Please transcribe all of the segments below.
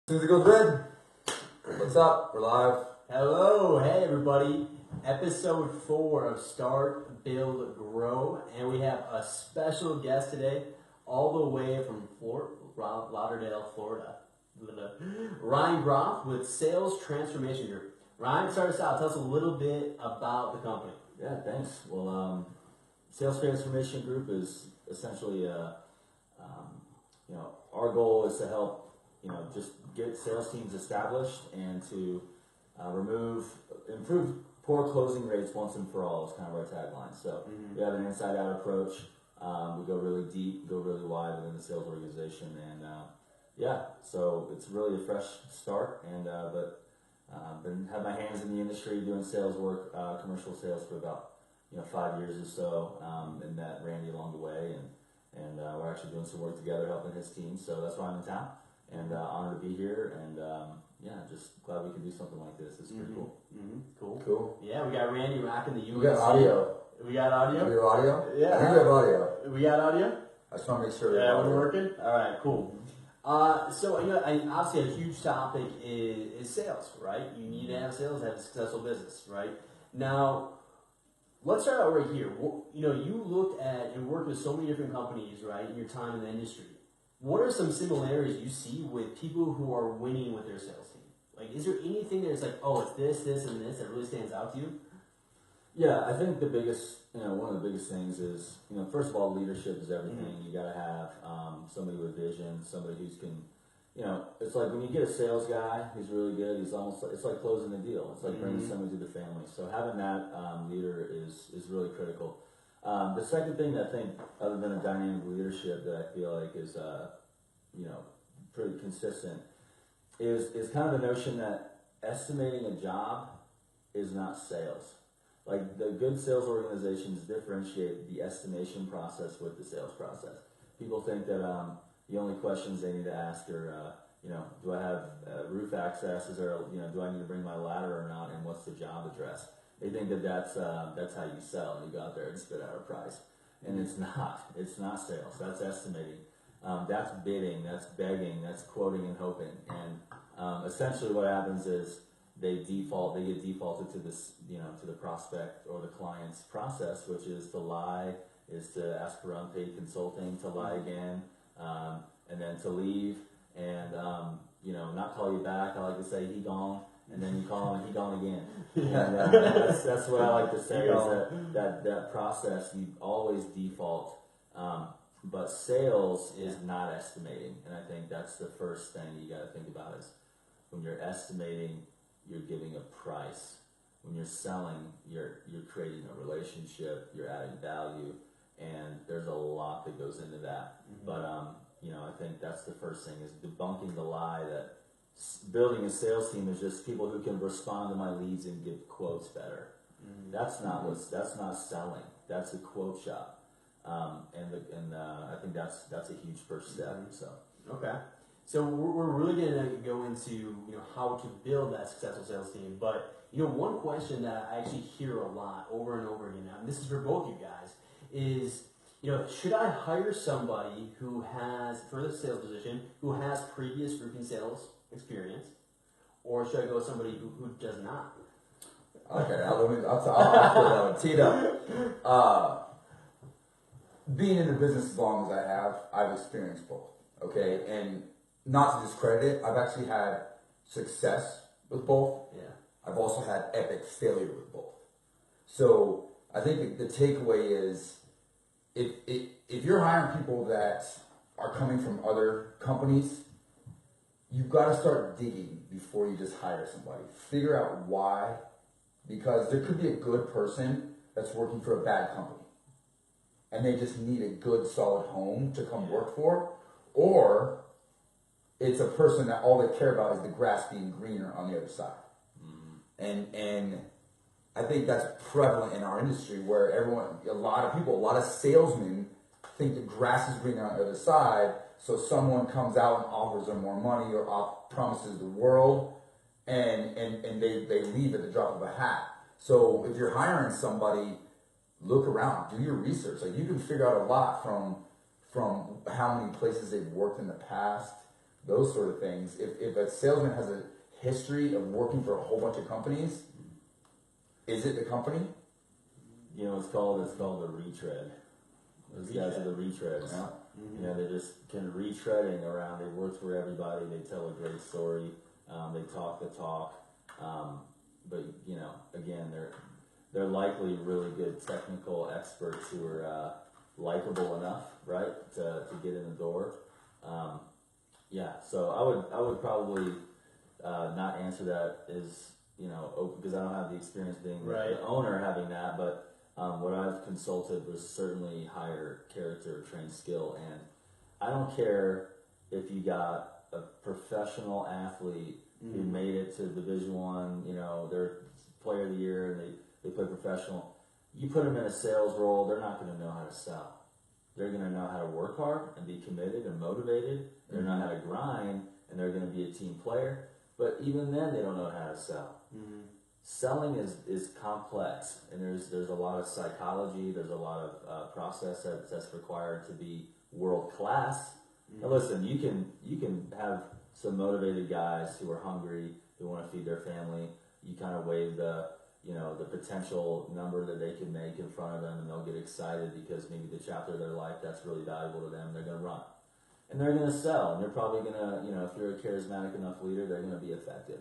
As it goes red. What's up? We're live. Hello, hey everybody. Episode 4 of Start, Build, Grow. And we have a special guest today, all the way from Lauderdale, Florida. Ryan Groth with Sales Transformation Group. Ryan, start us out. Tell us a little bit about the company. Yeah, thanks. Well, Sales Transformation Group is essentially, our goal is to help, just get sales teams established and to improve poor closing rates once and for all is kind of our tagline. So we have an inside-out approach. We go really deep, go really wide within the sales organization, and so it's really a fresh start. And had my hands in the industry doing sales work, commercial sales for about 5 years or so, and met Randy along the way, and we're actually doing some work together helping his team. So that's why I'm in town, and honored to be here, and just glad we can do something like this. It's pretty cool. Cool. Yeah, we got Randy rocking the UNC. We got audio. We got audio? We have audio? Yeah. I think we have audio. We got audio? I just want to make sure. Yeah, we're working? Alright, cool. So, obviously a huge topic is sales, right? You need to have sales to have a successful business, right? Now, let's start out right here. You looked at and worked with so many different companies, right, in your time in the industry. What are some similarities you see with people who are winning with their sales team? Like, is there anything that's like, oh, it's this, and this that really stands out to you? Yeah, I think the biggest, one of the biggest things is, first of all, leadership is everything. You got to have somebody with vision, somebody who's it's like when you get a sales guy who's really good, it's like closing a deal. It's like bringing somebody to the family. So having that leader is really critical. The second thing that I think, other than a dynamic leadership, that I feel like is, pretty consistent, is kind of the notion that estimating a job is not sales. Like, the good sales organizations differentiate the estimation process with the sales process. People think that the only questions they need to ask are, do I have roof access? Is there, do I need to bring my ladder or not? And what's the job address? They think that that's how you sell. You go out there and spit out a price, and it's not. It's not sales. That's estimating. That's bidding. That's begging. That's quoting and hoping. And essentially, what happens is they get defaulted to this, to the prospect or the client's process, which is to lie, is to ask for unpaid consulting, to lie again, and then to leave, and not call you back. I like to say he gone, and then you call him and he gone again. And that's what I like to say is that process you always default. But sales is not estimating, and I think that's the first thing you got to think about is when you're estimating, you're giving a price. When you're selling, you're creating a relationship, you're adding value, and there's a lot that goes into that. But I think that's the first thing is debunking the lie that building a sales team is just people who can respond to my leads and give quotes better. That's not selling. That's a quote shop, and I think that's a huge first step. So Okay. So we're really going to go into how to build that successful sales team. But one question that I actually hear a lot over and over again now, and this is for both you guys, is should I hire somebody who has, for the sales position, who has previous roofing sales experience, or should I go with somebody who does not? Okay, I'll tee it up. Being in the business as long as I have, I've experienced both. Okay, and not to discredit it, I've actually had success with both. Yeah. I've also had epic failure with both. So I think the takeaway is if you're hiring people that are coming from other companies, you've got to start digging before you just hire somebody. Figure out why, because there could be a good person that's working for a bad company, and they just need a good, solid home to come work for, or it's a person that all they care about is the grass being greener on the other side. And I think that's prevalent in our industry where a lot of salesmen think the grass is greener on the other side, so someone comes out and offers them more money or promises the world, and they leave at the drop of a hat. So if you're hiring somebody, look around, do your research. Like, you can figure out a lot from how many places they've worked in the past, those sort of things. If a salesman has a history of working for a whole bunch of companies, is it the company? You know, it's called the retread. Those guys are the retreads. Yeah. You know, they're just kind of retreading around. They work for everybody. They tell a great story. They talk the talk. But you know, again, they're likely really good technical experts who are likable enough, right, to get in the door. Yeah. So I would probably not answer that as, you know, because I don't have the experience being the owner having that, but what I've consulted was certainly higher character, trained skill, and I don't care if you got a professional athlete who made it to Division One, you know, they're player of the year and they play professional. You put them in a sales role, they're not going to know how to sell. They're going to know how to work hard and be committed and motivated. They're going to know how to grind, and they're going to be a team player. But even then, they don't know how to sell. Selling is complex, and there's a lot of psychology. There's a lot of process that's required to be world class. Now, listen, you can have some motivated guys who are hungry, who want to feed their family. You kind of weigh the potential number that they can make in front of them, and they'll get excited because maybe the chapter of their life that's really valuable to them. They're going to run, and they're going to sell, and they're probably going to, you know, if you're a charismatic enough leader, they're going to be effective.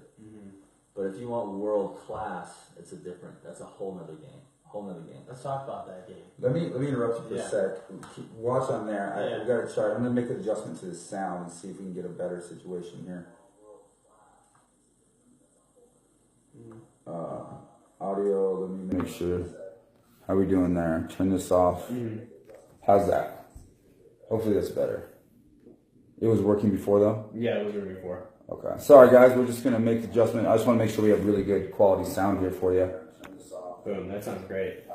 But if you want world class, that's a whole nother game. Let's talk about that game. Let me interrupt you for a sec. Watch on there. We got to try. I'm going to make an adjustment to the sound and see if we can get a better situation here. Audio. Let me make sure. How are we doing there? Turn this off. How's that? Hopefully that's better. It was working before though? Yeah, it was working before. Okay. Sorry guys, we're just going to make the adjustment. I just want to make sure we have really good quality sound here for you. Boom, that sounds great.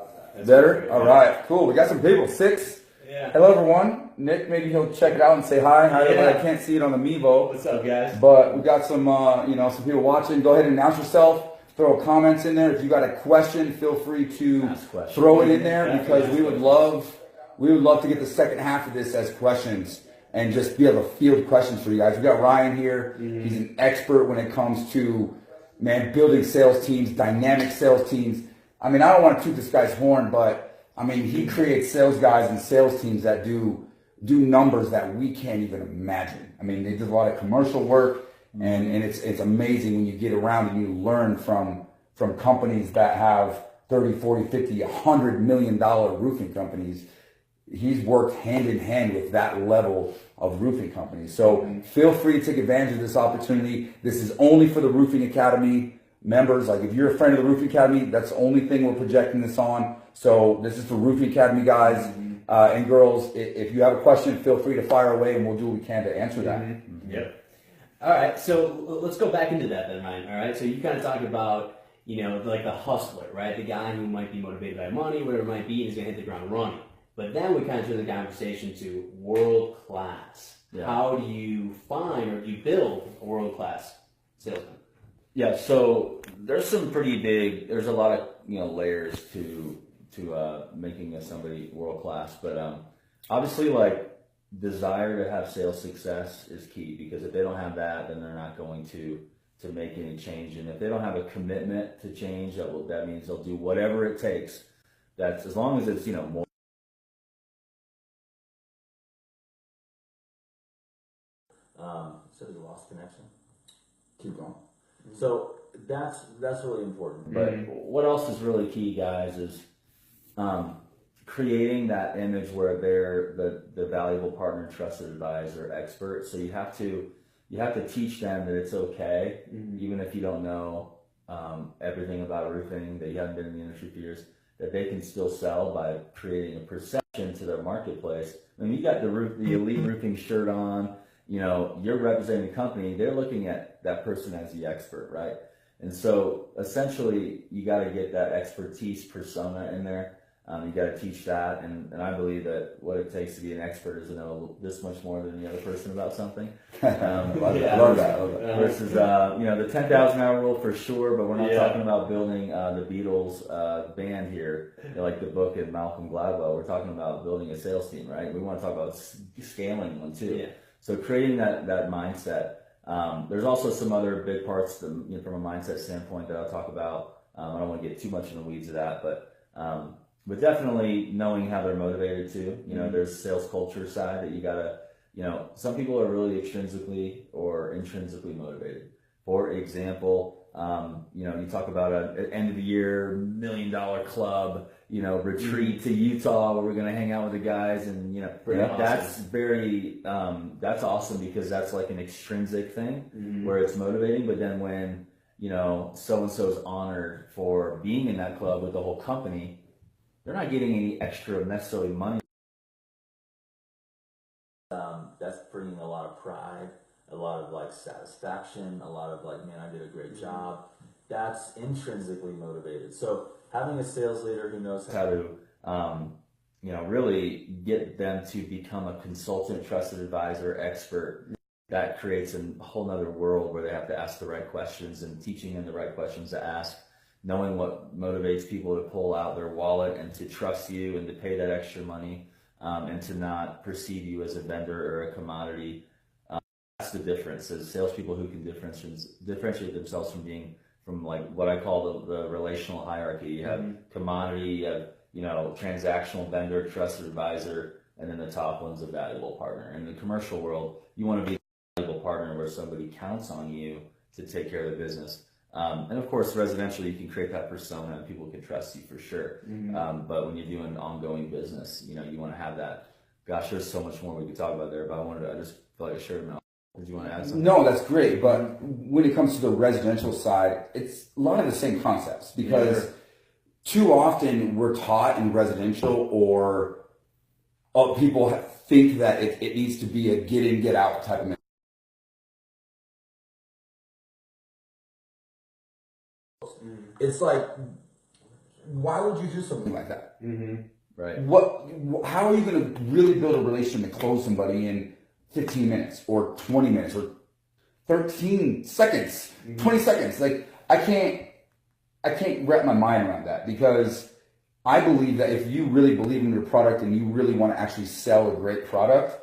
Better? Great. All right, cool. We got some people. 6. Yeah. Hello everyone. Nick, maybe he'll check it out and say hi. I can't see it on the Mevo. What's up guys? But we got some some people watching. Go ahead and announce yourself. Throw comments in there. If you got a question, feel free to throw it in there because we would love to get the second half of this as questions and just be able to field questions for you guys. We got Ryan here. He's an expert when it comes to building sales teams, dynamic sales teams. I mean, I don't want to toot this guy's horn, but I mean, he creates sales guys and sales teams that do numbers that we can't even imagine. I mean, they do a lot of commercial work. And it's amazing when you get around and you learn from companies that have 30, 40, 50, $100 million roofing companies. He's worked hand in hand with that level of roofing companies. So feel free to take advantage of this opportunity. This is only for the Roofing Academy members. Like if you're a friend of the Roofing Academy, that's the only thing we're projecting this on. So this is for Roofing Academy guys and girls. If you have a question, feel free to fire away and we'll do what we can to answer that. Yep. All right, so let's go back into that then, Ryan. All right, so you kind of talked about, you know, like the hustler, right? The guy who might be motivated by money, whatever it might be, and is going to hit the ground running. But then we kind of turn the conversation to world class. Yeah. How do you find or do you build a world class salesman? Yeah, so there's a lot of, you know, layers to making somebody world class, but obviously like desire to have sales success is key because if they don't have that, then they're not going to make any change. And if they don't have a commitment to change, that means they'll do whatever it takes. That's as long as it's, you know, more. So we lost connection. Keep going. So that's really important. But what else is really key, guys, is creating that image where they're the valuable partner, trusted advisor, expert. So you have to teach them that it's okay, even if you don't know everything about roofing, that you haven't been in the industry for years, that they can still sell by creating a perception to their marketplace. I mean, you got the elite roofing shirt on, you know, you're representing the company, they're looking at that person as the expert, right? And so essentially you got to get that expertise persona in there. You got to teach that, and I believe that what it takes to be an expert is to know this much more than the other person about something. Love that. Versus, you know, the 10,000 hour rule for sure, but we're not talking about building the Beatles band here, you know, like the book in Malcolm Gladwell. We're talking about building a sales team, right? We want to talk about scaling one too. Yeah. So creating that mindset. There's also some other big parts from a mindset standpoint that I'll talk about. I don't want to get too much in the weeds of that, but definitely knowing how they're motivated too. There's sales culture side that you gotta, some people are really extrinsically or intrinsically motivated. For example, you talk about an end of the year $1 million club, retreat to Utah where we're going to hang out with the guys, and that's very that's awesome because that's like an extrinsic thing where it's motivating. But then when so and so is honored for being in that club with the whole company, they're not getting any extra necessarily money. That's bringing a lot of pride, a lot of like satisfaction, a lot of like, man, I did a great job. That's intrinsically motivated. So having a sales leader who knows how to, really get them to become a consultant, trusted advisor, expert, that creates a whole nother world where they have to ask the right questions, and teaching them the right questions to ask, knowing what motivates people to pull out their wallet and to trust you and to pay that extra money, and to not perceive you as a vendor or a commodity. That's the difference, is salespeople who can differentiate themselves from like what I call the relational hierarchy. You have commodity, you have, transactional vendor, trusted advisor, and then the top one's a valuable partner. In the commercial world, you want to be a valuable partner where somebody counts on you to take care of the business. And of course, residentially, you can create that persona and people can trust you for sure. But when you're doing ongoing business, you want to have that. Gosh, there's so much more we could talk about there, but I just feel like I shared them out. Did you want to add something? No, that's great. But when it comes to the residential side, it's a lot of the same concepts, because too often we're taught in residential, or people think that it needs to be a get in, get out type of. It's like, why would you do something like that? Right. How are you going to really build a relationship and close somebody in 15 minutes or 20 minutes or 13 seconds, 20 seconds? Like, I can't wrap my mind around that, because I believe that if you really believe in your product and you really want to actually sell a great product,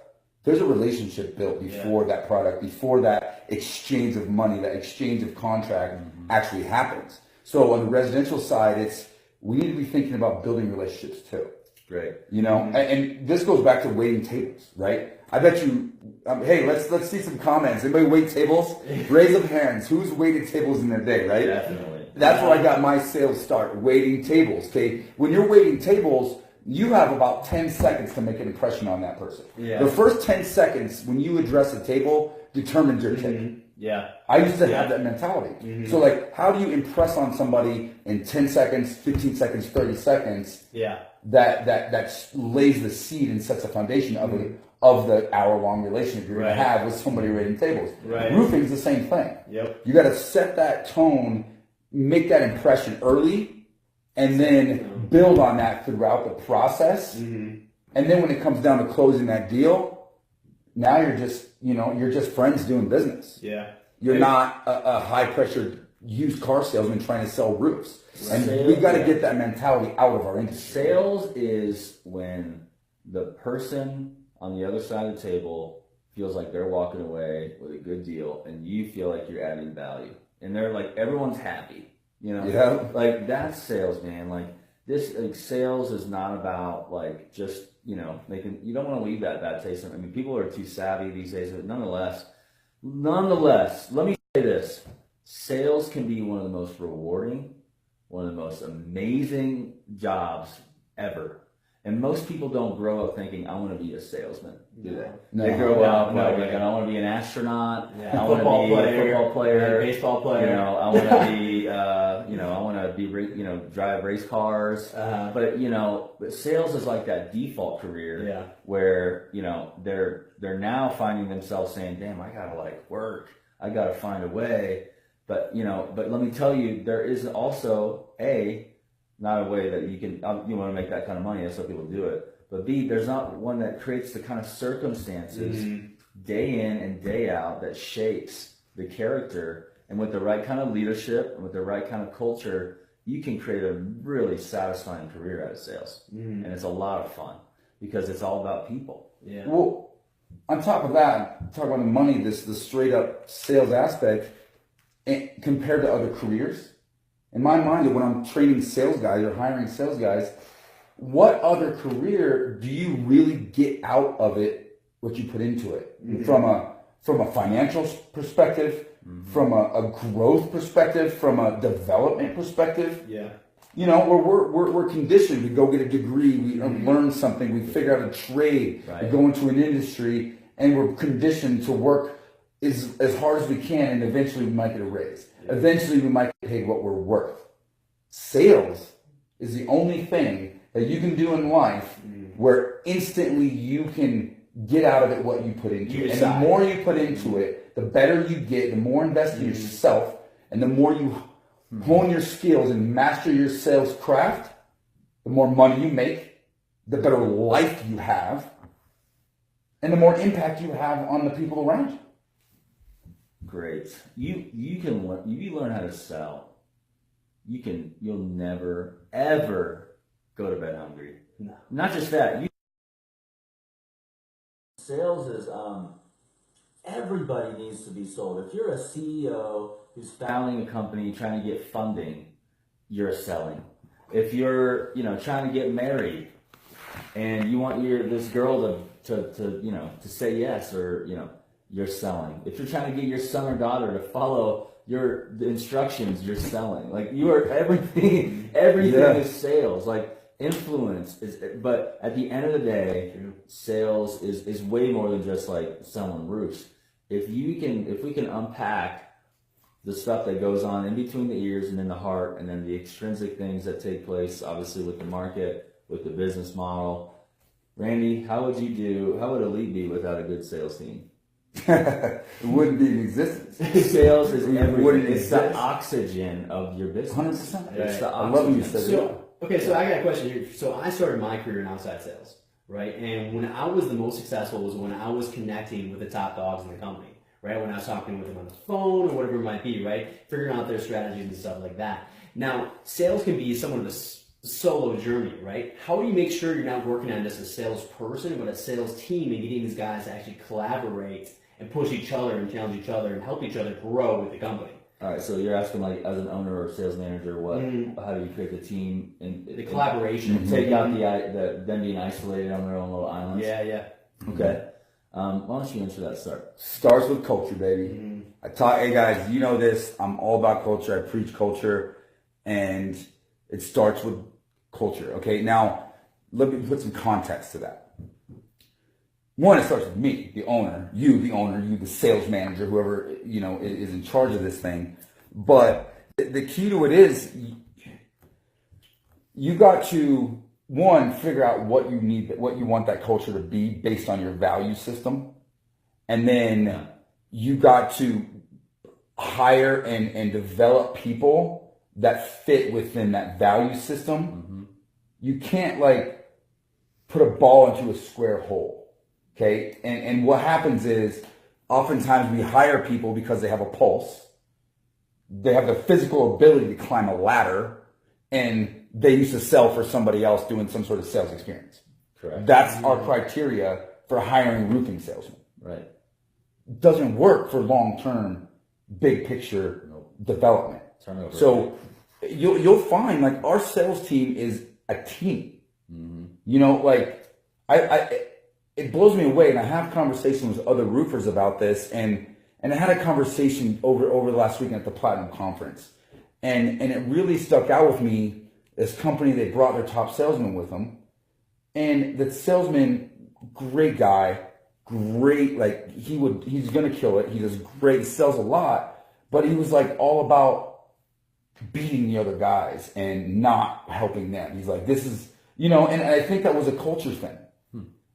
there's a relationship built before that product, before that exchange of money, that exchange of contract actually happens. So on the residential side, we need to be thinking about building relationships too. Great. And this goes back to waiting tables, right? I bet you, hey, let's see some comments. Anybody wait tables? Raise up hands. Who's waited tables in their day, right? Definitely. That's where I got my sales start, waiting tables, okay? When you're waiting tables, you have about 10 seconds to make an impression on that person. Yeah. The first 10 seconds when you address a table determines your ticket. Yeah. I used to have that mentality. So like, how do you impress on somebody in 10 seconds, 15 seconds, 30 seconds? Yeah. That lays the seed and sets the foundation of the hour-long relationship you're going to have with somebody waiting tables. Right. Roofing's the same thing. Yep. You got to set that tone, make that impression early, and then build on that throughout the process. And then when it comes down to closing that deal, now you're just friends doing business. Yeah. You're not a high-pressure used car salesman trying to sell roofs. And Sales, we got to get that mentality out of our industry. Sales is when the person on the other side of the table feels like they're walking away with a good deal, and you feel like you're adding value, and they're like, everyone's happy. Like, that's sales, man. Like, sales is not about like just making. You don't want to leave that bad taste. I mean, people are too savvy these days, but nonetheless, let me say this: sales can be one of the most rewarding, one of the most amazing jobs ever. And most people don't grow up thinking, I want to be a salesman, do they? No. They grow up like, I want to be an astronaut, I want to be a football player, baseball player. I want to be, I want to be, drive race cars. But sales is like that default career where, they're now finding themselves saying, damn, I got to like work. I got to find a way. But let me tell you, there is also not a way that you want to make that kind of money. That's why people do it. But B, there's not one that creates the kind of circumstances day in and day out that shapes the character. And with the right kind of leadership and with the right kind of culture, you can create a really satisfying career out of sales. And it's a lot of fun because it's all about people. Well, on top of that, talk about the money, the straight up sales aspect, compared to other careers. In my mind, when I'm training sales guys or hiring sales guys, what other career do you really get out of it what you put into it? From a financial perspective, from a growth perspective, from a development perspective. Yeah. You know, we're conditioned to go get a degree, we learn something, we figure out a trade, we go into an industry, and we're conditioned to work as hard as we can, and eventually we might get a raise. Eventually we might get paid what we're worth. Sales is the only thing that you can do in life where instantly you can get out of it what you put into it. And the more you put into it, the better you get, the more invest in yourself, and the more you hone your skills and master your sales craft, the more money you make, the better life you have, and the more impact you have on the people around you. Great. You can learn how to sell. You'll never ever go to bed hungry. No. Not just that. Sales is everybody needs to be sold. If you're a CEO who's founding a company trying to get funding, you're selling. If you're trying to get married and you want this girl to say yes, or you're selling. If you're trying to get your son or daughter to follow the instructions, you're selling. Like you are everything is sales. Like influence is, but at the end of the day, sales is way more than just like selling roofs. If we can unpack the stuff that goes on in between the ears and in the heart, and then the extrinsic things that take place, obviously with the market, with the business model. Randy, how would Elite be without a good sales team? It wouldn't be in existence. Sales is everything. It's the oxygen of your business. 100%. It's the oxygen. I love when you said that. Okay, so I got a question here. So I started my career in outside sales, right? And when I was the most successful was when I was connecting with the top dogs in the company, right? When I was talking with them on the phone or whatever it might be, right? Figuring out their strategies and stuff like that. Now, sales can be somewhat of a solo journey, right? How do you make sure you're not working on just a salesperson, but a sales team, and getting these guys to actually collaborate and push each other and challenge each other and help each other grow with the company? All right, so you're asking, like, as an owner or sales manager, how do you create the team and the collaboration, and take out them being isolated on their own little islands? Yeah. Okay. Why don't you answer that, sir? Starts with culture, baby. Hey guys, you know this. I'm all about culture. I preach culture, and it starts with culture. Okay, now let me put some context to that. One, it starts with me, the owner, you, the sales manager, whoever, is in charge of this thing. But the key to it is you got to, one, figure out what you need, what you want that culture to be based on your value system. And then you got to hire and develop people that fit within that value system. You can't put a ball into a square hole. Okay, and what happens is oftentimes we hire people because they have a pulse, they have the physical ability to climb a ladder, and they used to sell for somebody else doing some sort of sales experience. Correct. That's our criteria for hiring roofing salesmen. Right. It doesn't work for long-term, big picture development. Turnover. So you'll find our sales team is a team. It blows me away, and I have conversations with other roofers about this, and I had a conversation over the last weekend at the Platinum Conference, and it really stuck out with me. This company, they brought their top salesman with them, and the salesman, great guy, great, he's gonna kill it. He does great, he sells a lot, but he was all about beating the other guys and not helping them. He's like, this is, and I think that was a culture thing.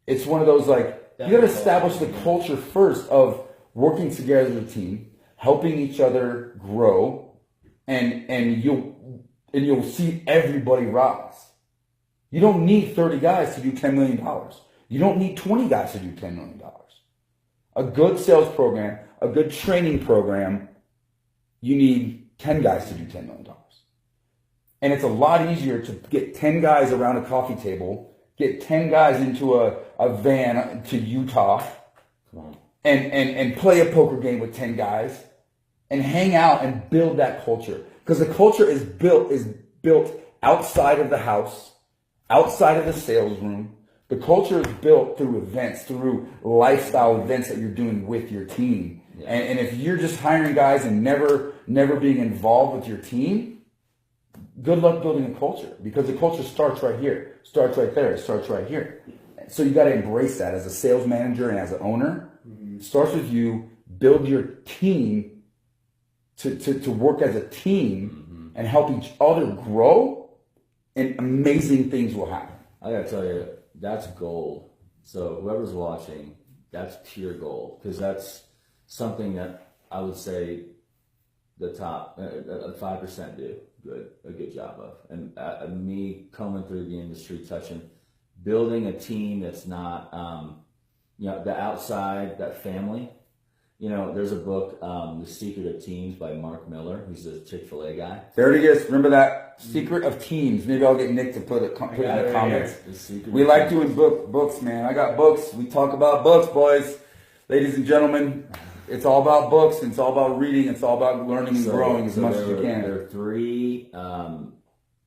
It's one of those you got to establish the culture first of working together as a team, helping each other grow, and you'll see everybody rise. You don't need 30 guys to do $10 million. You don't need 20 guys to do $10 million. A good sales program, a good training program, you need 10 guys to do $10 million. And it's a lot easier to get 10 guys around a coffee table, get 10 guys into a van to Utah, and play a poker game with 10 guys and hang out and build that culture. Because the culture is built outside of the house, outside of the sales room. The culture is built through events, through lifestyle events that you're doing with your team. Yeah. And if you're just hiring guys and never being involved with your team, good luck building a culture, because the culture starts right here, starts right there, starts right here. So you got to embrace that as a sales manager and as an owner. It starts with you. Build your team to work as a team and help each other grow, and amazing things will happen. I gotta tell you, that's gold. So whoever's watching, that's pure gold, because that's something that I would say the top 5% do a good job of. And me coming through the industry, building a team that's not, the outside, that family. There's a book, The Secret of Teams by Mark Miller. He's a Chick-fil-A guy. There it is. Remember that? Secret of Teams. Maybe I'll get Nick to put it in the comments. We like doing books, man. I got books. We talk about books, boys. Ladies and gentlemen, it's all about books. It's all about reading. It's all about learning and growing as much as you can. There are 3.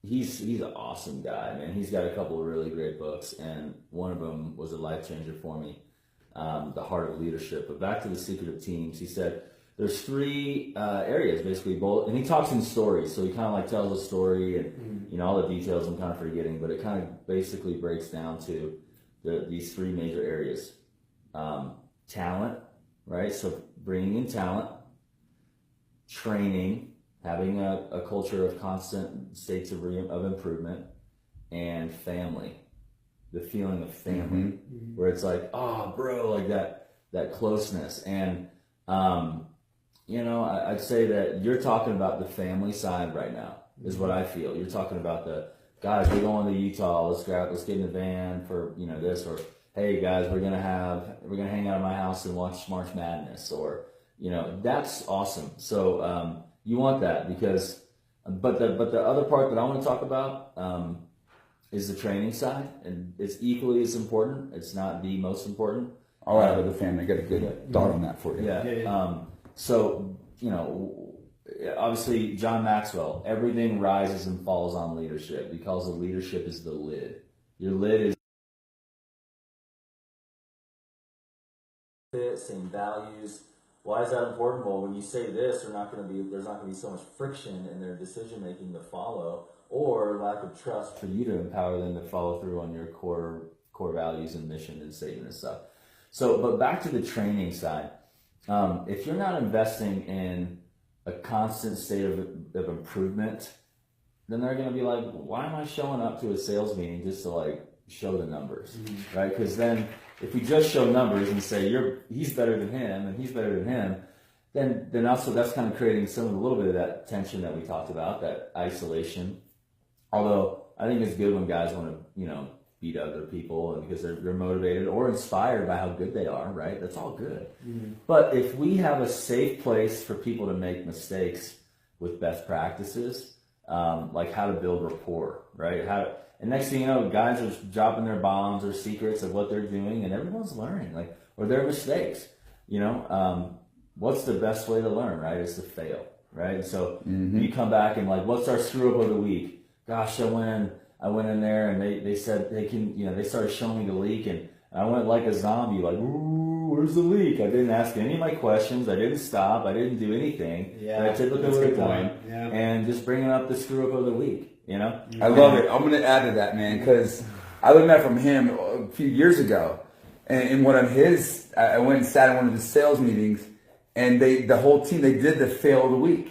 He's an awesome guy, man. He's got a couple of really great books, and one of them was a life changer for me. The Heart of Leadership. But back to The Secret of Teams, he said there's 3 areas basically, both, and he talks in stories, so he kind of like tells a story, and all the details I'm kind of forgetting, but it kind of basically breaks down to these 3 major areas. Talent, right? So bringing in talent, training, having a culture of constant states of improvement, and family. The feeling of family, where it's like, oh, bro, like that closeness. And, I'd say that you're talking about the family side right now, is what I feel. You're talking about the, guys, we're going to Utah, let's get in the van for, this, or, hey, guys, we're going to hang out at my house and watch March Madness, or, that's awesome. So, you want that, because, but the other part that I want to talk about, is the training side, and it's equally as important. It's not the most important. All right, with the family, I got a good thought on that for you. Yeah. So, obviously, John Maxwell, everything rises and falls on leadership, because the leadership is the lid. Your lid is fit, same values. Why is that important? Well, when you say this, there's not going to be so much friction in their decision making to follow, or lack of trust for you to empower them to follow through on your core values and mission and statement and stuff. So, but back to the training side, if you're not investing in a constant state of improvement, then they're going to be like, why am I showing up to a sales meeting just to like show the numbers, right? Because then if we just show numbers and say he's better than him and he's better than him, then also that's kind of creating a little bit of that tension that we talked about, that isolation. Although I think it's good when guys want to, beat other people, and because they're motivated or inspired by how good they are, right? That's all good. But if we have a safe place for people to make mistakes with best practices, like how to build rapport, right? And next thing you know, guys are dropping their bombs or secrets of what they're doing, and everyone's learning, or their mistakes. What's the best way to learn, right? Is to fail, right? And so you come back and what's our screw up of the week? Gosh, I went in there and they said they can, they started showing me the leak, and I went like a zombie, ooh, where's the leak? I didn't ask any of my questions. I didn't stop. I didn't do anything. Yeah, I typically would have done. Yeah. And just bringing up the screw up of the week, I love it. I'm going to add to that, man, because I learned that from him a few years ago. And in one of his, I went and sat in one of his sales meetings, and the whole team, they did the fail of the week.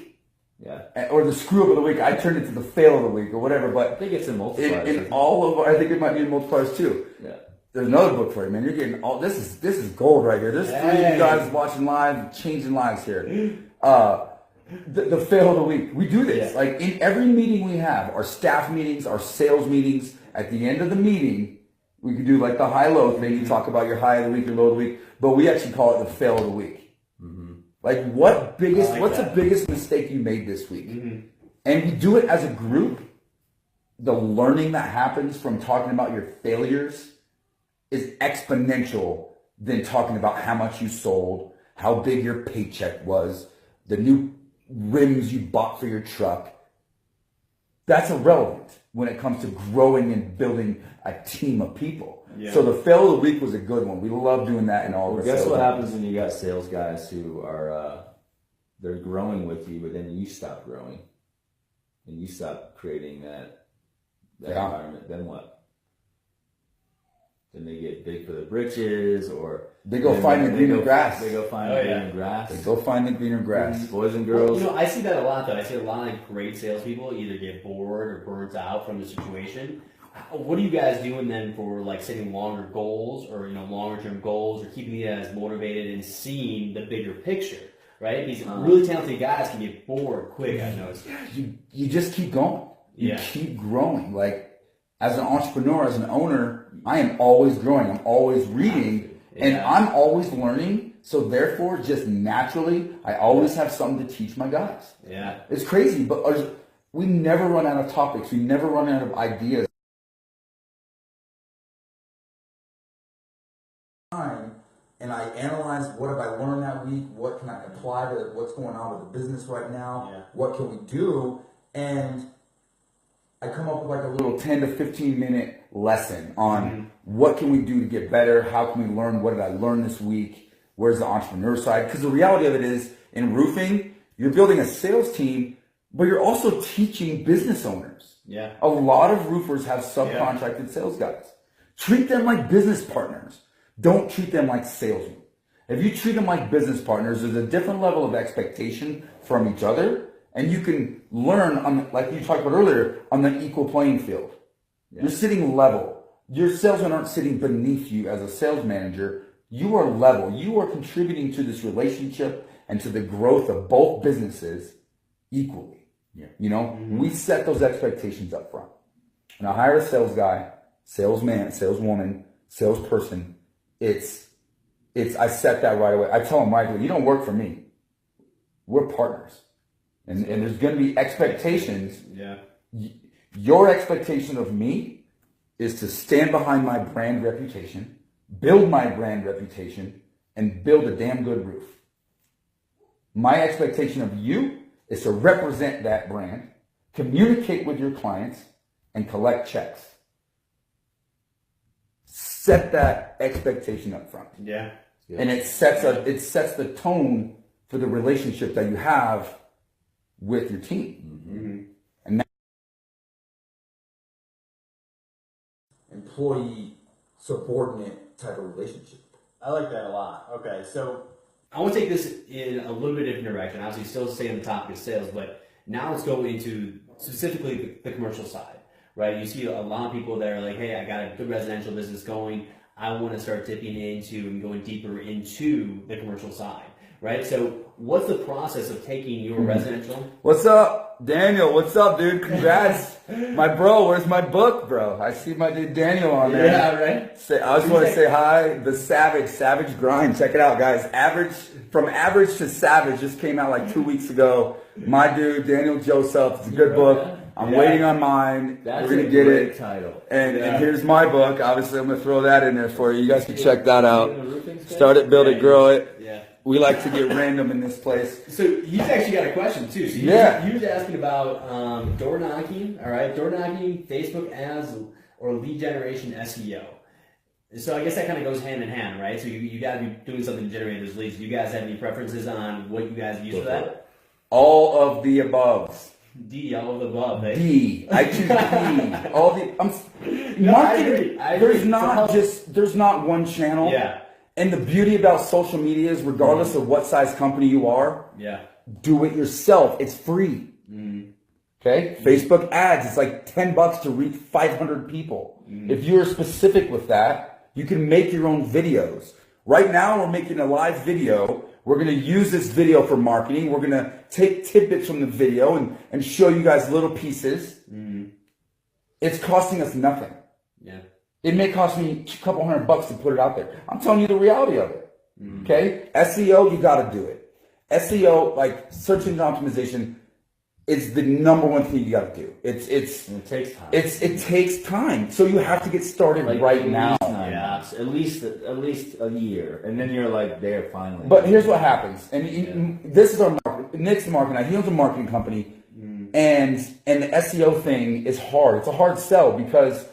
Yeah. Or the screw up of the week. I turned it to the fail of the week or whatever. But I think it's in multipliers. In all of, I think it might be in multipliers too. Yeah. There's another book for you, man. You're getting all this is gold right here. There's 3 of you guys watching live, changing lives here. The fail of the week. We do this in every meeting we have. Our staff meetings, our sales meetings. At the end of the meeting, we could do the high-low thing. You talk about your high of the week, your low of the week, but we actually call it the fail of the week. What's the biggest mistake you made this week? And we do it as a group. The learning that happens from talking about your failures is exponential than talking about how much you sold, how big your paycheck was, the new rims you bought for your truck. That's irrelevant when it comes to growing and building a team of people. Yeah. So the fail of the week was a good one. We love doing that in all of our Guess sales what meetings. happens when you got sales guys who are they're growing with you, but then you stop growing and you stop creating that environment. Then what? Then they get big for the britches, or They go find the greener grass. They go find the greener grass. They go find the greener grass. Boys and girls. Well, I see that a lot, though. I see a lot of great salespeople either get bored or burnt out from the situation. What are you guys doing then for like setting longer goals, or longer term goals, or keeping you guys motivated and seeing the bigger picture? Right? These really talented guys can get bored quick. I've noticed. You just keep going. You keep growing. Like as an entrepreneur, as an owner, I am always growing. I'm always reading, and I'm always learning. So therefore, just naturally, I always have something to teach my guys. Yeah, it's crazy, but we never run out of topics. We never run out of ideas. And I analyze, what have I learned that week? What can I apply to what's going on with the business right now? Yeah. What can we do? And I come up with like a little 10 to 15 minute lesson on what can we do to get better? How can we learn? What did I learn this week? Where's the entrepreneur side? Because the reality of it is, in roofing, you're building a sales team, but you're also teaching business owners. Yeah. A lot of roofers have subcontracted sales guys. Treat them like business partners. Don't treat them like salesmen. If you treat them like business partners, there's a different level of expectation from each other, and you can learn on, like you talked about earlier, on the equal playing field. You're sitting level. Your salesmen aren't sitting beneath you as a sales manager. You are level. You are contributing to this relationship and to the growth of both businesses equally. Yeah. We set those expectations up front. And I hire a sales guy, salesman, saleswoman, salesperson. I set that right away. I tell them right away, you don't work for me. We're partners. And there's going to be expectations. Yeah. Your expectation of me is to stand behind my brand reputation, build my brand reputation, and build a damn good roof. My expectation of you is to represent that brand, communicate with your clients, and collect checks. Set that expectation up front. Yeah. And it sets the tone for the relationship that you have with your team. And that employee subordinate type of relationship. I like that a lot. Okay, so I want to take this in a little bit different direction. Obviously, still stay on the topic of sales, but now let's go into specifically the commercial side. Right, you see a lot of people that are like, hey, I got a good residential business going. I want to start dipping into and going deeper into the commercial side. Right, so what's the process of taking your residential? What's up, Daniel? What's up, dude? Congrats. My bro, where's my book, bro? I see my dude Daniel on there. Yeah, right. I just want to say hi. The Savage Grind. Check it out, guys. From Average to Savage just came out like 2 weeks ago. My dude, Daniel Joseph. It's a good book. I'm waiting on mine. That's We're going to get it. Title. And here's my book. Obviously, I'm going to throw that in there for you. You guys can check that out. Start it, build it, grow it. Yeah. We like to get random in this place. So he's actually got a question too. So he was asking about door knocking. All right, door knocking, Facebook ads, or lead generation SEO. So I guess that kind of goes hand in hand, right? So you got to be doing something to generate those leads. Do you guys have any preferences on what you guys use for that? All of the above. D, all of the above. Eh? D. I choose D. All the. Marketing. I agree. There's not one channel. Yeah. And the beauty about social media is, regardless of what size company you are, do it yourself. It's free. Okay? Facebook ads, it's like $10 to reach 500 people. If you're specific with that, you can make your own videos. Right now, we're making a live video. We're going to use this video for marketing. We're going to take tidbits from the video and show you guys little pieces. It's costing us nothing. Yeah. It may cost me a couple $100 to put it out there. I'm telling you the reality of it. Okay? SEO, you got to do it. SEO, like search engine optimization, is the number one thing you got to do. And it takes time. It takes time. So you have to get started right now. At least a year, and then you're like there finally. But here's what happens, and this is our market. Nick's the marketing. He owns a marketing company, and the SEO thing is hard. It's a hard sell because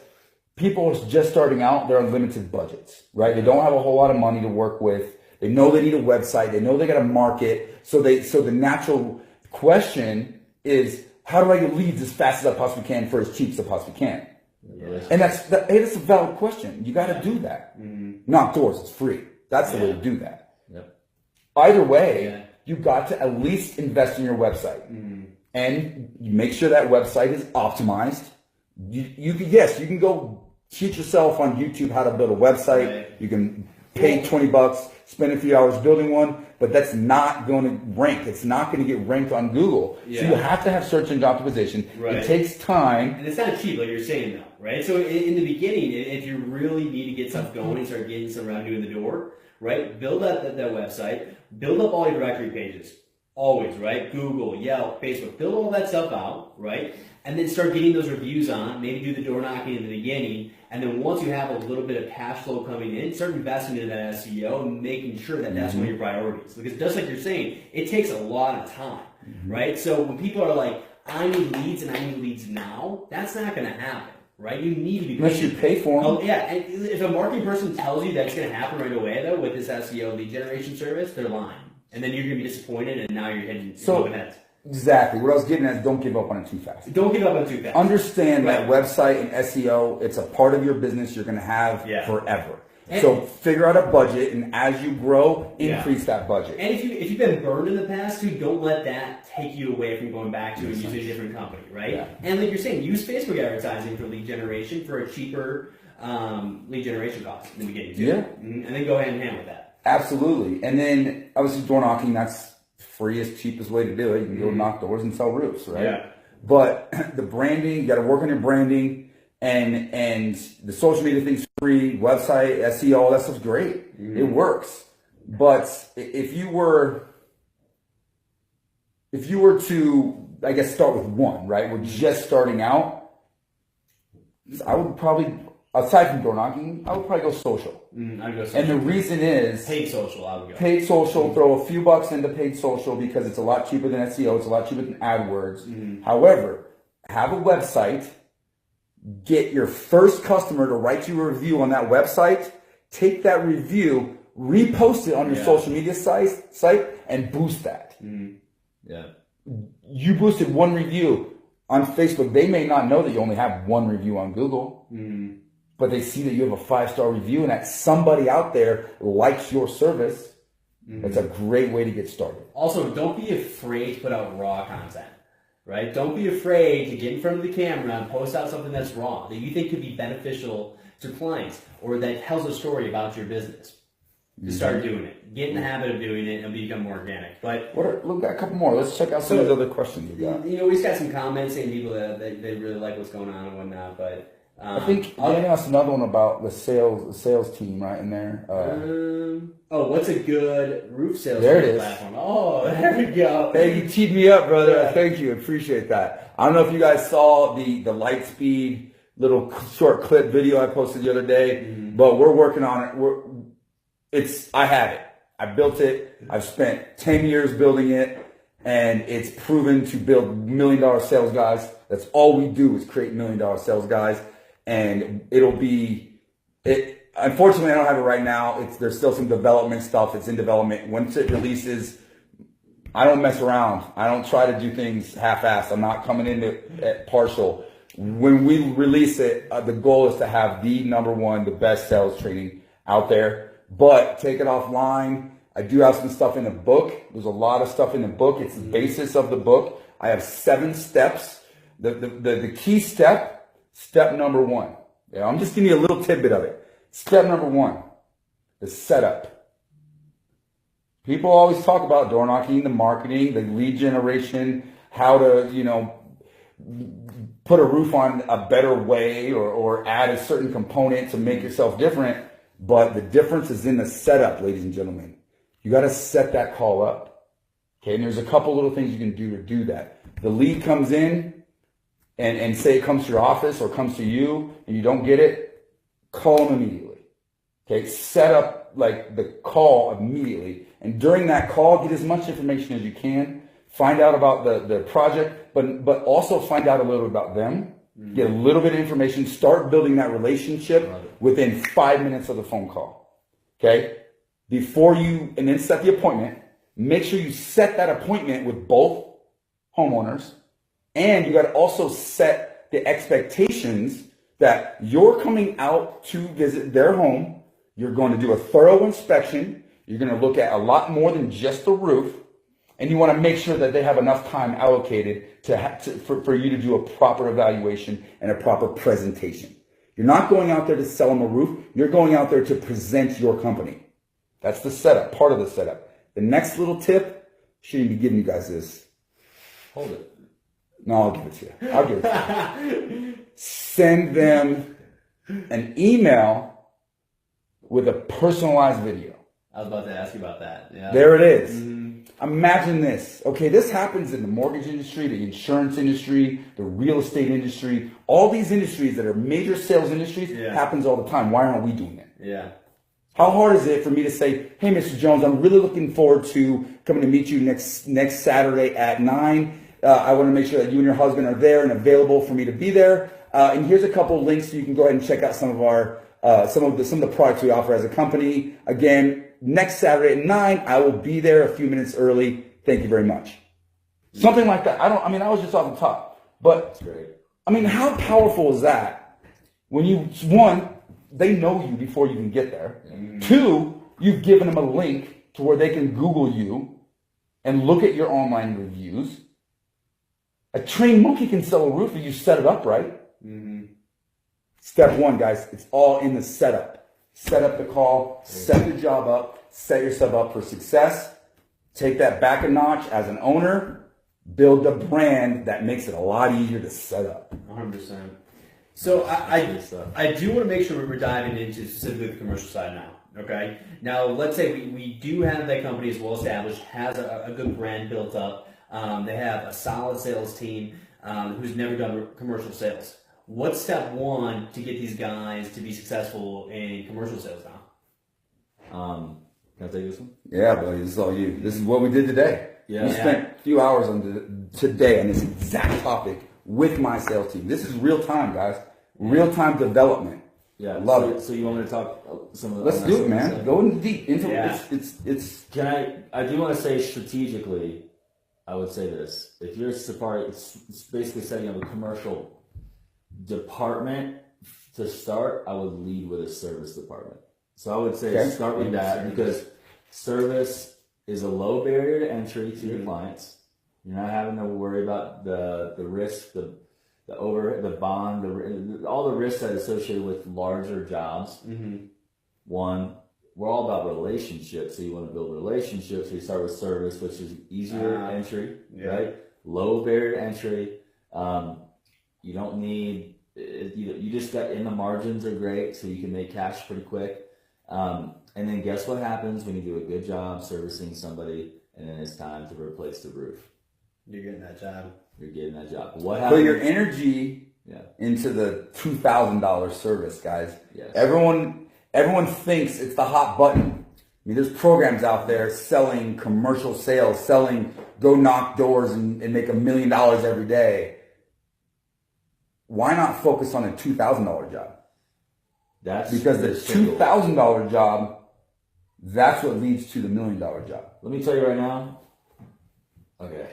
people are just starting out. They're on limited budgets, right? They don't have a whole lot of money to work with. They know they need a website. They know they got to market. So the natural question is, how do I get leads as fast as I possibly can for as cheap as I possibly can? Yeah. And that's a valid question. You got to do that. Knock doors. It's free. That's the way to do that. Yep. Either way, you got to at least invest in your website and you make sure that website is optimized. You can go teach yourself on YouTube how to build a website. Right. You can pay $20, spend a few hours building one, but that's not going to rank. It's not going to get ranked on Google. So you have to have search engine optimization. Right. It takes time. And it's not cheap, like you're saying, though, right? So in the beginning, if you really need to get stuff going and start getting some revenue in the door, right, build up that website, build up all your directory pages. Always, right? Google, Yelp, Facebook, build all that stuff out, right? And then start getting those reviews on, maybe do the door knocking in the beginning, and then once you have a little bit of cash flow coming in, start investing in that SEO and making sure that that's one of your priorities. Because just like you're saying, it takes a lot of time, right? So when people are like, I need leads and I need leads now, that's not going to happen, right? You need to be unless you pay for them. Oh, yeah, and if a marketing person tells you that's going to happen right away, though, with this SEO lead generation service, they're lying. And then you're going to be disappointed, and now you're hitting heads. Exactly. What I was getting at is don't give up on it too fast. Don't give up on it too fast. Understand that website and SEO, it's a part of your business you're going to have forever. So figure out a budget, and as you grow, increase that budget. And if you've been burned in the past, too, don't let that take you away from going back to and using a different company, right? Yeah. And like you're saying, use Facebook advertising for lead generation for a cheaper lead generation cost in the beginning, too. Yeah. And then go hand in hand with that. Absolutely. And then obviously door knocking, that's freest, cheapest way to do it. You can go knock doors and sell roofs, right? Yeah. But the branding, you got to work on your branding, and the social media thing's free, website, SEO, all that stuff's great. It works. But if you were to, I guess, start with one, right? We're just starting out. I would probably, aside from door knocking, I would probably go social. I'd go social. And the reason is paid social. I would go paid social. Throw a few bucks into paid social because it's a lot cheaper than SEO. It's a lot cheaper than AdWords. However, have a website. Get your first customer to write you a review on that website. Take that review, repost it on your social media site, and boost that. Yeah. You boosted one review on Facebook. They may not know that you only have one review on Google. But they see that you have a 5-star review and that somebody out there likes your service. It's a great way to get started. Also, don't be afraid to put out raw content, right? Don't be afraid to get in front of the camera and post out something that's raw, that you think could be beneficial to clients or that tells a story about your business. To start doing it. Get in the habit of doing it and become more organic. But we've got a couple more. Let's check out some of the other questions we got. We've got some comments saying people that they really like what's going on and whatnot, but I think Danny asked another one about the sales team right in there. What's a good roof sales platform? Oh, there we go. Hey, you teed me up, brother. Yeah. Thank you. Appreciate that. I don't know if you guys saw the Lightspeed little short clip video I posted the other day, but we're working on it. I have it. I built it. I've spent 10 years building it, and it's proven to build $1 million sales guys. That's all we do is create $1 million sales guys. And unfortunately, I don't have it right now. There's still some development stuff. It's in development. Once it releases, I don't mess around. I don't try to do things half-assed. I'm not coming into it partial. When we release it, the goal is to have the number one, the best sales training out there. But take it offline. I do have some stuff in the book. There's a lot of stuff in the book. It's the basis of the book. I have 7 steps. The key step number 1. Yeah, I'm just giving you a little tidbit of it. Step number 1, the setup. People always talk about door knocking, the marketing, the lead generation, how to, put a roof on a better way or add a certain component to make yourself different. But the difference is in the setup, ladies and gentlemen. You got to set that call up. Okay, and there's a couple little things you can do to do that. the lead comes in and say it comes to your office or comes to you and you don't get it, call them immediately. Okay, set up like the call immediately. And during that call, get as much information as you can. Find out about the project, but also find out a little about them. Get a little bit of information. Start building that relationship within 5 minutes of the phone call. Okay? And then set the appointment. Make sure you set that appointment with both homeowners. And you got to also set the expectations that you're coming out to visit their home. You're going to do a thorough inspection. You're going to look at a lot more than just the roof. And you want to make sure that they have enough time allocated for you to do a proper evaluation and a proper presentation. You're not going out there to sell them a roof. You're going out there to present your company. That's the setup, part of the setup. The next little tip, shouldn't be giving you guys this. Hold it. No, I'll give it to you. I'll give it to you. Send them an email with a personalized video. I was about to ask you about that. Yeah. There it is. Imagine this. Okay, this happens in the mortgage industry, the insurance industry, the real estate industry. All these industries that are major sales industries happens all the time. Why aren't we doing it? Yeah. How hard is it for me to say, hey, Mr. Jones, I'm really looking forward to coming to meet you next Saturday at 9. I want to make sure that you and your husband are there and available for me to be there. And here's a couple of links so you can go ahead and check out some of our some of the products we offer as a company. Again, next Saturday at 9, I will be there a few minutes early. Thank you very much. Something like that. I was just off the top. But That's great. I mean, how powerful is that? When one, they know you before you can get there. 2, you've given them a link to where they can Google you and look at your online reviews. A trained monkey can sell a roof if you set it up right. Step 1, guys, it's all in the setup. Set up the call, set the job up, set yourself up for success. Take that back a notch as an owner. Build a brand that makes it a lot easier to set up. 100%. So I do want to make sure we're diving into specifically the commercial side now. Okay. Now let's say we do have that company is well established, has a good brand built up. They have a solid sales team who's never done commercial sales. What's step 1 to get these guys to be successful in commercial sales now? Can I take this one? Yeah, buddy, this is all you. This is what we did today. Yeah. We spent a few hours today on this exact topic with my sales team. This is real time, guys. Real time development. Yeah, love it. So you want me to talk some of the? Let's do it, man. Go in deep. It's. Can I do want to say strategically, I would say this: if you're Safari, it's basically setting up a commercial department to start. I would lead with a service department. So I would say start with that because service is a low barrier to entry to your clients. You're not having to worry about the risk, the overhead, the bond, all the risks that are associated with larger jobs. One, we're all about relationships, so you want to build relationships. So you start with service, which is easier entry, right? Low barrier to entry. You don't need. You just got in the margins are great, so you can make cash pretty quick. And then guess what happens when you do a good job servicing somebody, and then it's time to replace the roof. You're getting that job. You're getting that job. What happens? Put your energy into the $2,000 service, guys. Yes. Everyone thinks it's the hot button. I mean, there's programs out there selling commercial sales, go knock doors and make $1 million every day. Why not focus on a $2,000 job? Because the $2,000 job, that's what leads to the $1 million job. Let me tell you right now. Okay.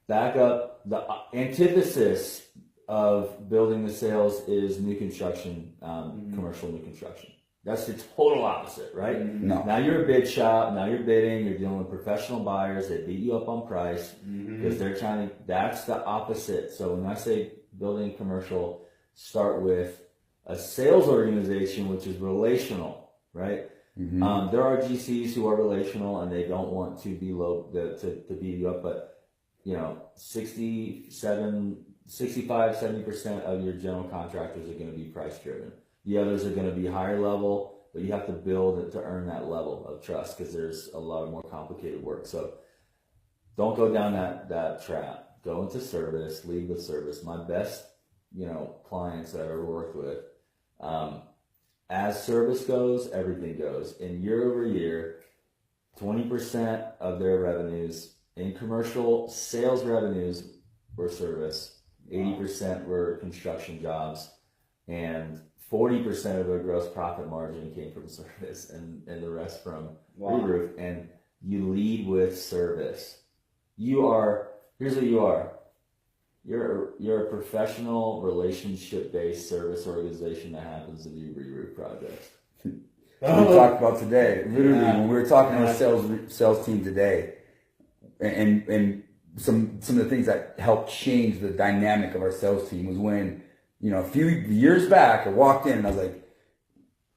Back up. The antithesis of building the sales is new construction, commercial new construction. That's the total opposite, right? No. Now you're a bid shop. Now you're bidding. You're dealing with professional buyers. They beat you up on price because they're trying to. That's the opposite. So when I say building commercial, start with a sales organization which is relational, right? There are GCs who are relational and they don't want to be to beat you up, but 65-70% of your general contractors are going to be price driven. The others are going to be higher level, but you have to build it to earn that level of trust because there's a lot of more complicated work. So don't go down that trap. go into service, lead with service. My best, clients that I've ever worked with, as service goes, everything goes. And year over year, 20% of their revenues in commercial sales revenues were service, 80% were construction jobs, and 40% of their gross profit margin came from service, and the rest from re-roof. And you lead with service. Here's what you are. You're a professional, relationship-based service organization that happens to do re-roof projects. We talked about today. Literally, when we were talking to our sales team today, and some of the things that helped change the dynamic of our sales team was when, a few years back, I walked in and I was like,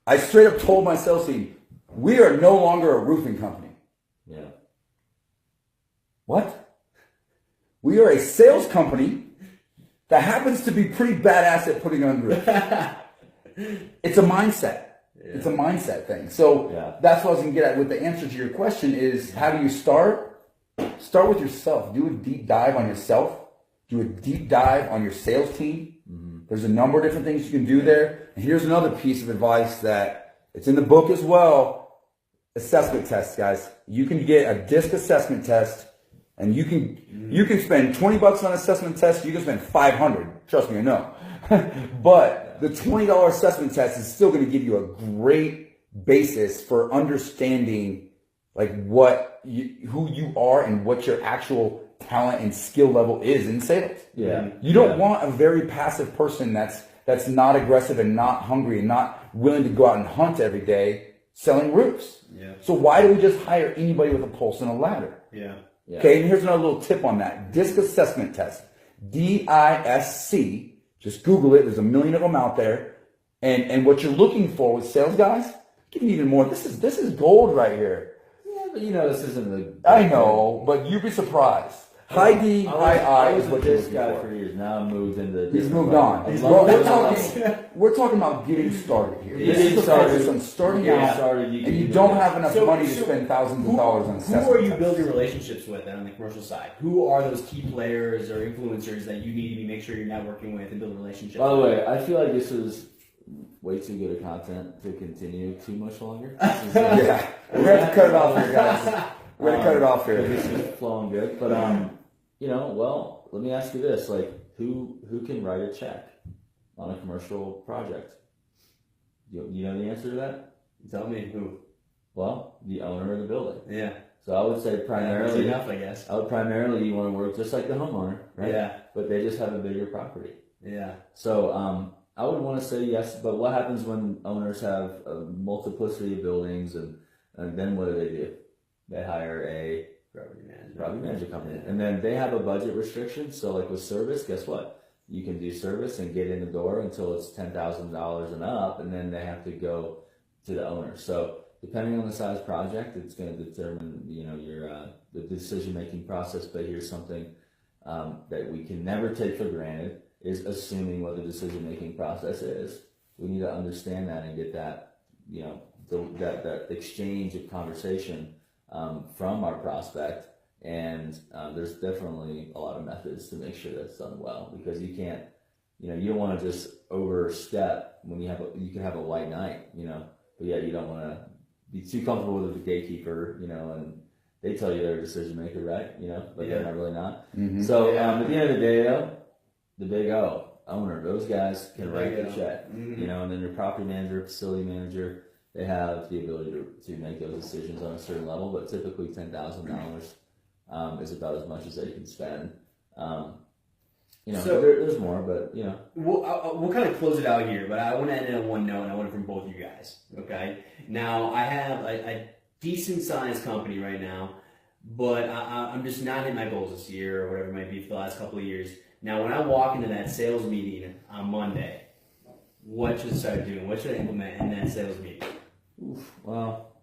I straight up told my sales team, we are no longer a roofing company. Yeah. What? We are a sales company that happens to be pretty badass at putting on roofs. It's a mindset. Yeah. It's a mindset thing. So that's what I was going to get at with the answer to your question is, how do you start? Start with yourself. Do a deep dive on yourself. Do a deep dive on your sales team. Mm-hmm. There's a number of different things you can do there. And here's another piece of advice that it's in the book as well. Assessment tests, guys. You can get a DISC assessment test. And you can spend $20 on an assessment test. You can spend $500. Trust me, I know. But the $20 assessment test is still going to give you a great basis for understanding like who you are and what your actual talent and skill level is in sales. Yeah. You don't want a very passive person that's not aggressive and not hungry and not willing to go out and hunt every day selling roofs. Yeah. So why do we just hire anybody with a pulse and a ladder? Yeah. Yeah. Okay, and here's another little tip on that. DISC assessment test. DISC. Just Google it. There's a million of them out there. And what you're looking for with sales guys, I'll give you even more. This is gold right here. Yeah, but this isn't I know, but you'd be surprised. High D, high I is what you're this looking guy for. for years. Now I'm moved into. He's moved on. We're talking about getting started here. This is the focus on starting out, and you don't have enough money to spend thousands of dollars on assessment. Who are you building relationships with on the commercial side? Who are those key players or influencers that you need to make sure you're networking with and building relationships By the with? way, I feel like this is way too good of content to continue too much longer. We're We're going to have to cut it off here, guys. We're going to cut it off here. This is flowing good, but well, let me ask you this: like, who can write a check on a commercial project? You know the answer to that? Tell me who. Well, the owner of the building. Yeah. So I would say primarily, enough, I guess. you want to work just like the homeowner, right? Yeah. But they just have a bigger property. Yeah. So I would want to say yes, but what happens when owners have a multiplicity of buildings, and then what do? They hire a property manager company, and then they have a budget restriction. So like with service, guess what? You can do service and get in the door until it's $10,000 and up, and then they have to go to the owner. So depending on the size project, it's going to determine your the decision making process. But here's something that we can never take for granted is assuming what the decision making process is. We need to understand that and get that that exchange of conversation from our prospect. And there's definitely a lot of methods to make sure that's done well, because you can't, you don't want to just overstep when you can have a white knight, but yeah, you don't want to be too comfortable with the gatekeeper, and they tell you they're a decision maker, right? But they're not really not. Mm-hmm. So at the end of the day, though, the big owner, those guys can write the check, mm-hmm. And then your property manager, facility manager, they have the ability to make those decisions on a certain level, but typically $10,000 is about as much as they can spend. So there's more, but We'll kind of close it out here, but I want to end it on one note, and I want it from both you guys. Okay. Now I have a decent sized company right now, but I'm just not hitting my goals this year or whatever it might be for the last couple of years. Now, when I walk into that sales meeting on Monday, what should I start doing? What should I implement in that sales meeting? Well,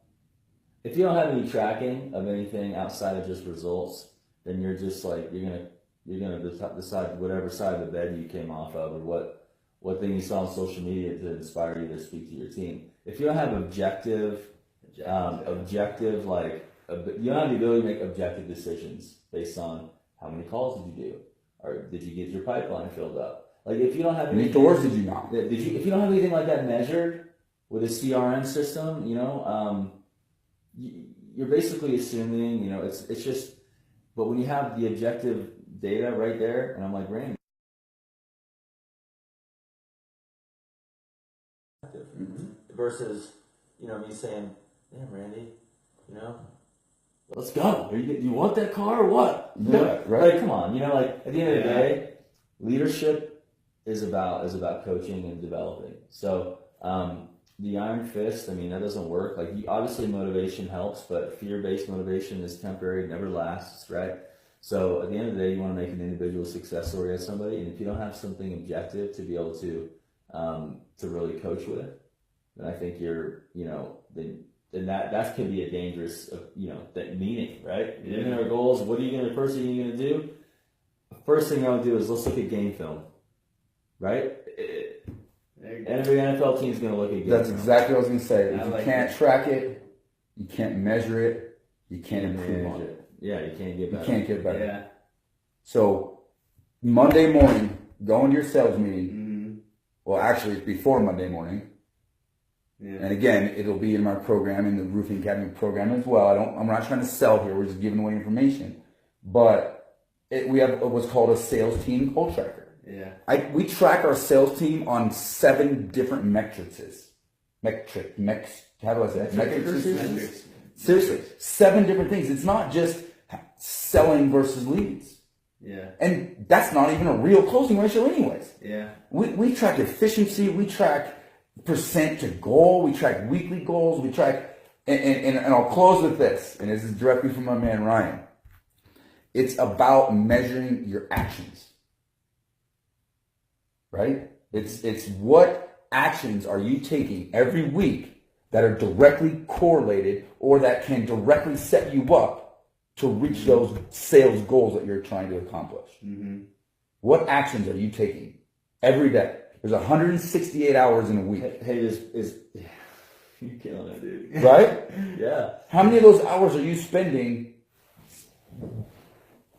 if you don't have any tracking of anything outside of just results, then you're just like you're gonna decide whatever side of the bed you came off of, or what thing you saw on social media to inspire you to speak to your team. If you don't have objective, you don't have the ability to make objective decisions based on how many calls did you do, Did you get your pipeline filled up? Like if you don't have How many anything, doors did you knock? if you don't have anything like that measured with a CRM system, you're basically assuming, it's just. But when you have the objective data right there, and I'm like, Randy. Versus, me saying, damn, Randy, let's go. You want that car or what? Yeah, right. Like, come on, at the end of the day, leadership is about coaching and developing. So, the iron fist, that doesn't work. Like, obviously motivation helps, but fear-based motivation is temporary, it never lasts, right? So, at the end of the day, you want to make an individual success story as somebody, and if you don't have something objective to be able to really coach with, then I think you're, then that could be a dangerous, that meaning, right? Yeah. Meeting our goals. What are you going to? First thing you're going to do? First thing I'll do is let's look at game film, right? Every NFL team is going to look at game That's film. exactly what I was going to say. If you like can't that. track it, you can't measure it, you can't improve on Manage it. Yeah, you can't get You better. can't get better. Yeah. So Monday morning, go into your sales meeting. Mm-hmm. Well, actually, it's before Monday morning. Yeah. And again, it'll be in my program, in the Roofing Academy program as well. I'm not trying to sell here. We're just giving away information. But we have what's called a sales team goal tracker. Yeah. We track our sales team on 7 different metrics. How do I say that? Metrics. Seriously, 7 different things. It's not just selling versus leads. Yeah. And that's not even a real closing ratio anyways. Yeah. We track efficiency, we track percent to goal, we track weekly goals, we track, and I'll close with this, and this is directly from my man Ryan. It's about measuring your actions, right? It's what actions are you taking every week that are directly correlated or that can directly set you up to reach those sales goals that you're trying to accomplish. Mm-hmm. What actions are you taking every day? There's 168 hours in a week. Hey, is you're killing it, dude. Right? Yeah. How many of those hours are you spending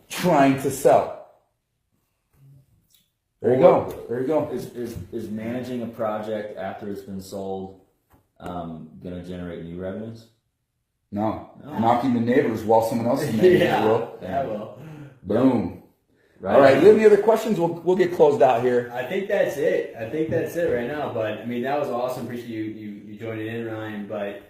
trying to sell? There you go. There you go. Is managing a project after it's been sold going to generate new revenues? No. Knocking the neighbors while someone else is managing it will. That will. Boom. Right. All right. Do you have any other questions? We'll get closed out here. I think that's it. Right now. But that was awesome. Appreciate you joining in, Ryan. But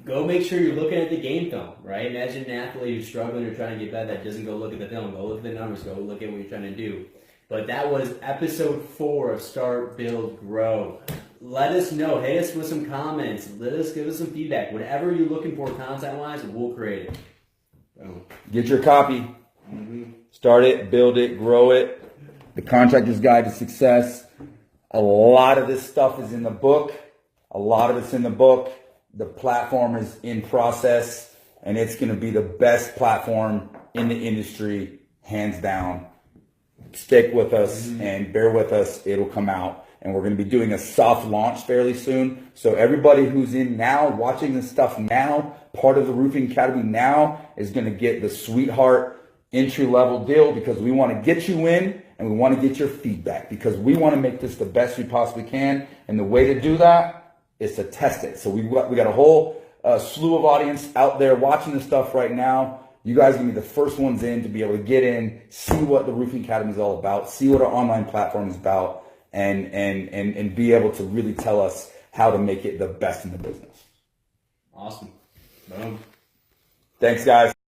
go make sure you're looking at the game film, right? Imagine an athlete who's struggling or trying to get better that doesn't go look at the film, go look at the numbers, go look at what you're trying to do. But that was episode 4 of Start, Build, Grow. Let us know. Hit us with some comments. Give us some feedback. Whatever you're looking for content-wise, we'll create it. Boom. Get your copy. Mm-hmm. Start it, build it, grow it. The Contractor's Guide to Success. A lot of this stuff is in the book. A lot of it's in the book. The platform is in process, and it's going to be the best platform in the industry, hands down. Stick with us and bear with us. It'll come out, and we're going to be doing a soft launch fairly soon. So everybody who's in now, watching this stuff now, part of the Roofing Academy now, is going to get the sweetheart entry-level deal, because we want to get you in and we want to get your feedback, because we want to make this the best we possibly can. And the way to do that is to test it. So we got a whole slew of audience out there watching this stuff right now. You guys are going to be the first ones in to be able to get in, see what the Roofing Academy is all about, see what our online platform is about, and be able to really tell us how to make it the best in the business. Awesome. Boom. Thanks, guys.